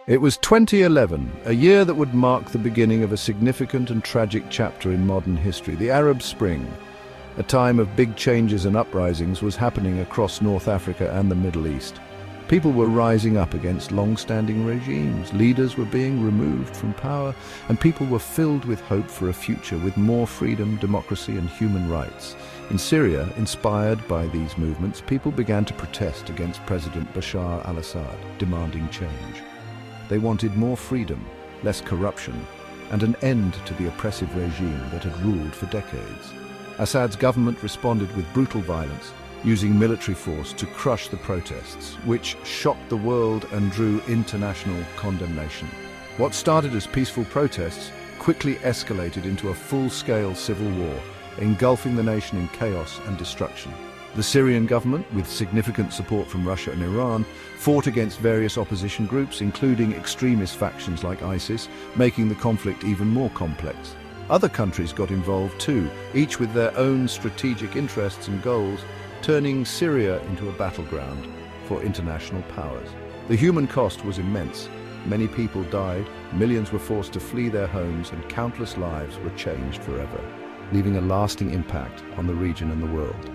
It was 2011, a year that would mark the beginning of a significant and tragic chapter in modern history. The Arab Spring, a time of big changes and uprisings, was happening across North Africa and the Middle East. People were rising up against long-standing regimes, leaders were being removed from power, and people were filled with hope for a future with more freedom, democracy and human rights. In Syria, inspired by these movements, people began to protest against President Bashar al-Assad, demanding change. They wanted more freedom, less corruption, and an end to the oppressive regime that had ruled for decades. Assad's government responded with brutal violence, using military force to crush the protests, which shocked the world and drew international condemnation. What started as peaceful protests quickly escalated into a full-scale civil war, engulfing the nation in chaos and destruction. The Syrian government, with significant support from Russia and Iran, fought against various opposition groups, including extremist factions like ISIS, making the conflict even more complex. Other countries got involved too, each with their own strategic interests and goals, turning Syria into a battleground for international powers. The human cost was immense. Many people died, millions were forced to flee their homes, and countless lives were changed forever, leaving a lasting impact on the region and the world.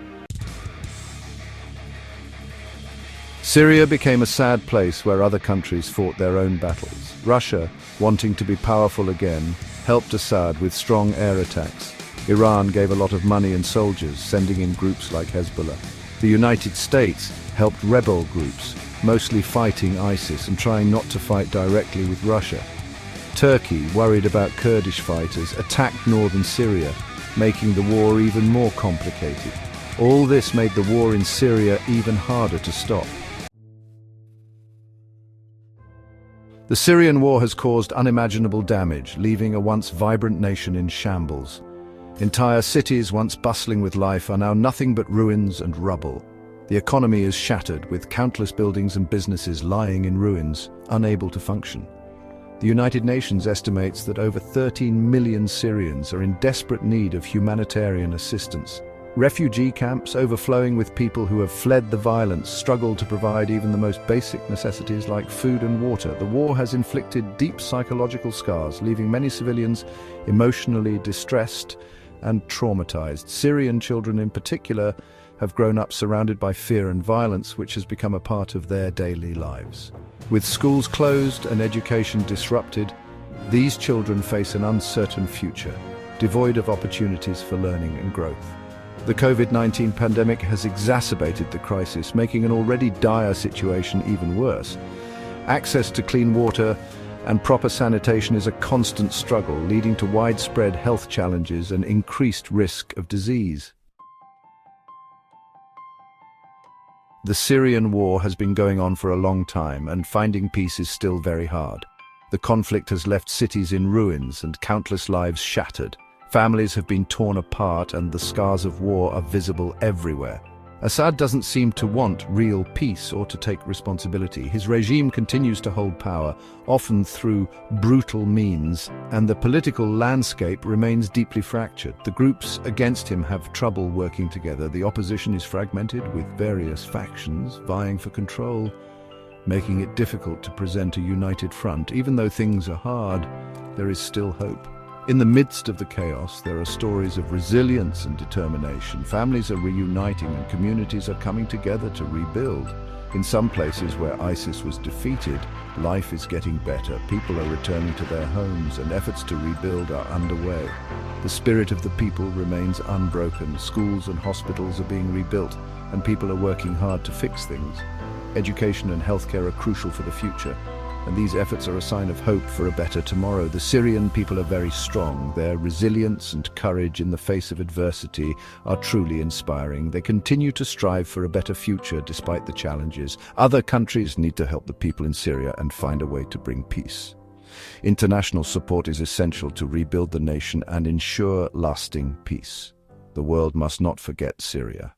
Syria became a sad place where other countries fought their own battles. Russia, wanting to be powerful again, helped Assad with strong air attacks. Iran gave a lot of money and soldiers, sending in groups like Hezbollah. The United States helped rebel groups, mostly fighting ISIS and trying not to fight directly with Russia. Turkey, worried about Kurdish fighters, attacked northern Syria, making the war even more complicated. All this made the war in Syria even harder to stop. The Syrian war has caused unimaginable damage, leaving a once vibrant nation in shambles. Entire cities, once bustling with life, are now nothing but ruins and rubble. The economy is shattered, with countless buildings and businesses lying in ruins, unable to function. The United Nations estimates that over 13 million Syrians are in desperate need of humanitarian assistance. Refugee camps, overflowing with people who have fled the violence, struggle to provide even the most basic necessities like food and water. The war has inflicted deep psychological scars, leaving many civilians emotionally distressed and traumatized. Syrian children in particular have grown up surrounded by fear and violence, which has become a part of their daily lives. With schools closed and education disrupted, these children face an uncertain future, devoid of opportunities for learning and growth. The COVID-19 pandemic has exacerbated the crisis, making an already dire situation even worse. Access to clean water and proper sanitation is a constant struggle, leading to widespread health challenges and increased risk of disease. The Syrian war has been going on for a long time, and finding peace is still very hard. The conflict has left cities in ruins and countless lives shattered. Families have been torn apart, and the scars of war are visible everywhere. Assad doesn't seem to want real peace or to take responsibility. His regime continues to hold power, often through brutal means, and the political landscape remains deeply fractured. The groups against him have trouble working together. The opposition is fragmented, with various factions vying for control, making it difficult to present a united front. Even though things are hard, there is still hope. In the midst of the chaos, there are stories of resilience and determination. Families are reuniting and communities are coming together to rebuild. In some places where ISIS was defeated, life is getting better. People are returning to their homes and efforts to rebuild are underway. The spirit of the people remains unbroken. Schools and hospitals are being rebuilt, and people are working hard to fix things. Education and healthcare are crucial for the future, and these efforts are a sign of hope for a better tomorrow. The Syrian people are very strong. Their resilience and courage in the face of adversity are truly inspiring. They continue to strive for a better future despite the challenges. Other countries need to help the people in Syria and find a way to bring peace. International support is essential to rebuild the nation and ensure lasting peace. The world must not forget Syria.